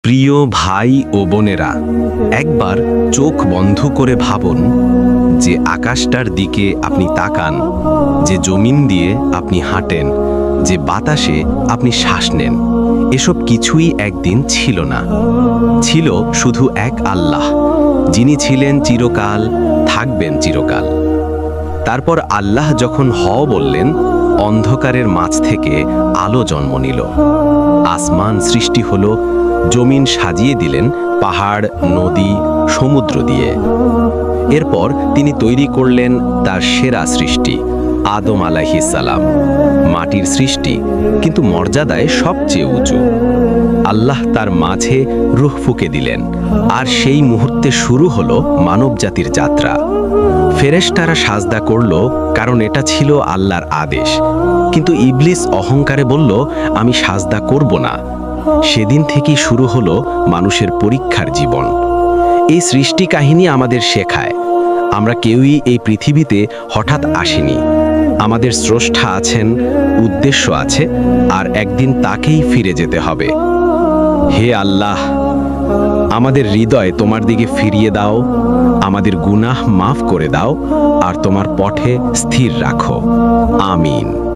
প্রিয় ভাই ও বোনেরা, একবার চোখ বন্ধ করে ভাবুন যে আকাশটার দিকে আপনি তাকান, যে জমিন দিয়ে আপনি হাঁটেন, যে বাতাসে আপনি শ্বাস নেন, এসব কিছুই একদিন ছিল না। ছিল শুধু এক আল্লাহ, যিনি ছিলেন চিরকাল, থাকবেন চিরকাল। তারপর আল্লাহ যখন বললেন, অন্ধকারের মাঝ থেকে আলো জন্ম নিল, আসমান সৃষ্টি হলো, জমিন সাজিয়ে দিলেন পাহাড়, নদী, সমুদ্র দিয়ে। এরপর তিনি তৈরি করলেন তার সেরা সৃষ্টি, আদম আলাইহিস সালাম। মাটির সৃষ্টি, কিন্তু মর্যাদায় সবচেয়ে উঁচু। আল্লাহ তার মাঝে রূহ ফুঁকে দিলেন, আর সেই মুহূর্তে শুরু হলো মানবজাতির যাত্রা। ফেরেশতারা সাজদা করল, কারণ এটা ছিল আল্লাহর আদেশ। কিন্তু ইবলিস অহংকারে বলল, আমি সাজদা করব না। সেদিন থেকেই শুরু হলো মানুষের পরীক্ষার জীবন। এই সৃষ্টি কাহিনী আমাদের শেখায়, আমরা কেউই এই পৃথিবীতে হঠাৎ আসিনি। আমাদের স্রষ্টা আছেন, উদ্দেশ্য আছে, আর একদিন তাকেই ফিরে যেতে হবে। হে আল্লাহ, আমাদের হৃদয় তোমার দিকে ফিরিয়ে দাও, আমাদের গুনাহ মাফ করে দাও, আর তোমার পথে স্থির রাখো। আমিন।